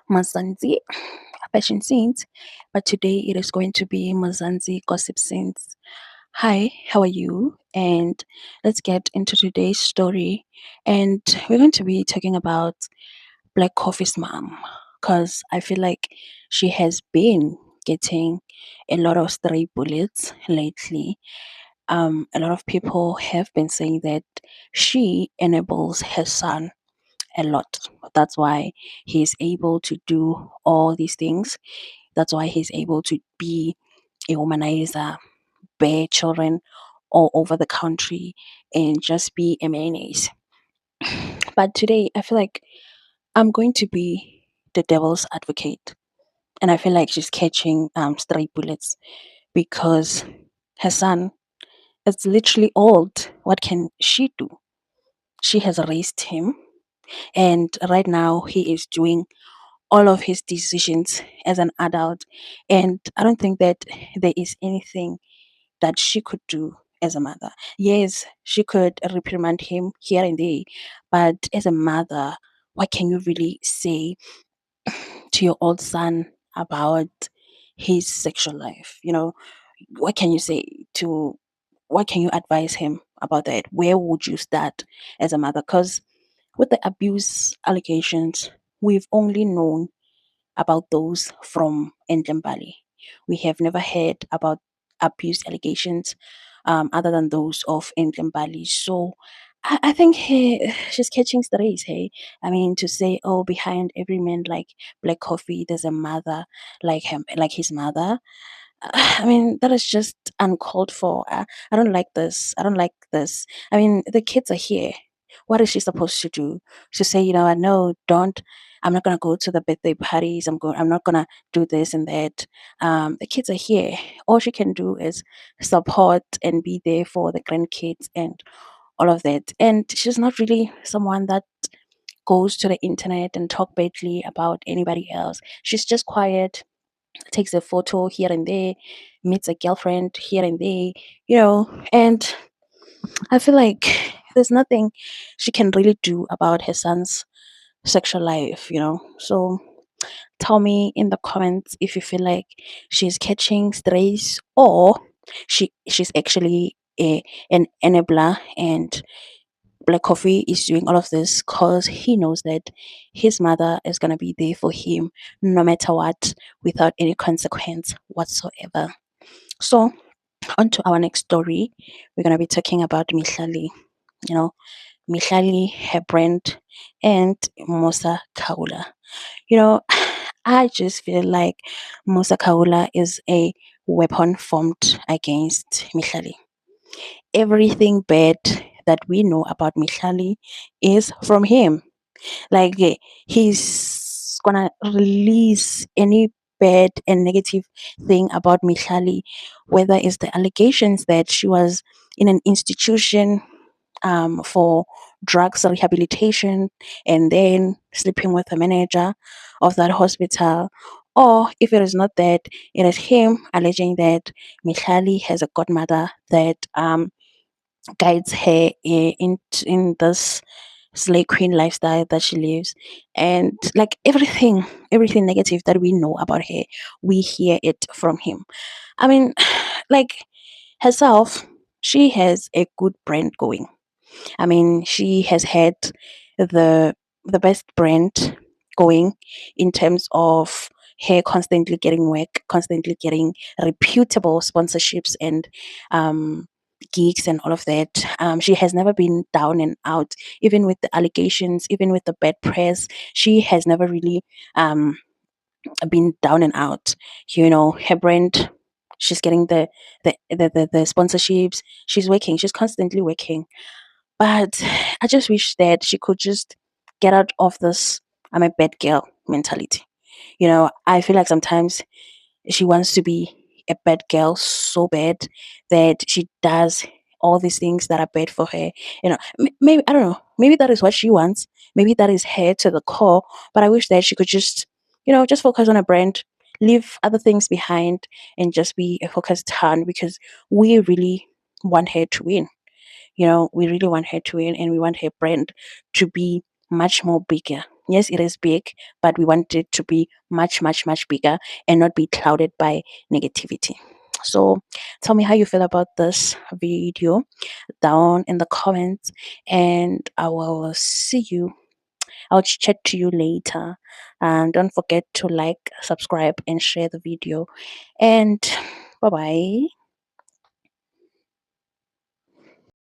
Mazanzi fashion scenes, but today it is going to be Mazanzi gossip scenes. Hi, how are you? And let's get into today's story. And we're going to be talking about Black Coffee's mom because I feel like she has been getting a lot of stray bullets lately. A lot of people have been saying that she enables her son a lot. That's why he's able to do all these things. That's why he's able to be a womanizer, bear children all over the country, and just be a mayonnaise. But today, I feel like I'm going to be the devil's advocate. And I feel like she's catching stray bullets because her son is literally old. What can she do? She has raised him, and right now he is doing all of his decisions as an adult. And I don't think that there is anything that she could do as a mother. Yes, she could reprimand him here and there, but as a mother, what can you really say to your old son about his sexual life? What can you say to what can you advise him about that? Where would you start as a mother? Because with the abuse allegations, we've only known about those from Ndlembali. We have never heard about abuse allegations other than those of Ndlembali. So I think she's catching strays, hey? I mean, to say, oh, behind every man like Black Coffee, there's a mother like him, like his mother. I mean, that is just uncalled for. I don't like this. I don't like this. I mean, the kids are here. What is she supposed to do? To say, I know, don't. I'm not gonna go to the birthday parties. I'm not gonna do this and that. The kids are here. All she can do is support and be there for the grandkids and all of that. And she's not really someone that goes to the internet and talk badly about anybody else. She's just quiet, takes a photo here and there, meets a girlfriend here and there, and I feel like there's nothing she can really do about her son's sexual life. So tell me in the comments if you feel like she's catching strays or she's actually an enabler and Black Coffee is doing all of this because he knows that his mother is going to be there for him no matter what, without any consequence whatsoever. So, on to our next story. We're going to be talking about Mihlali. You know, Mihlali, her brand, and Musa Kaula. You know, I just feel like Musa Kaula is a weapon formed against Mihlali. Everything bad that we know about Mihlali is from him. Like he's gonna release any bad and negative thing about Mihlali, whether it's the allegations that she was in an institution for drugs rehabilitation and then sleeping with the manager of that hospital. Or if it is not that, it is him alleging that Mihlali has a godmother that guides her in this slay queen lifestyle that she lives, and like everything negative that we know about her, we hear it from him. I mean, like herself, she has a good brand going. I mean, she has had the the best brand going in terms of her constantly getting work, constantly getting reputable sponsorships and um gigs and all of that. She has never been down and out, even with the allegations, even with the bad press. She has never really um been down and out. Her brand, she's getting the sponsorships. She's working. She's constantly working, but I just wish that she could just get out of this I'm a bad girl mentality. I feel like sometimes she wants to be a bad girl so bad that she does all these things that are bad for her. Maybe, I don't know, maybe that is what she wants. Maybe that is her to the core, but I wish that she could just focus on a brand, leave other things behind, and just be a focused hand because we really want her to win. We really want her to win and we want her brand to be much more bigger. Yes, it is big, but we want it to be much, much, much bigger and not be clouded by negativity. So tell me how you feel about this video down in the comments, and I will see you. I'll chat to you later. And don't forget to like, subscribe, and share the video. And bye bye.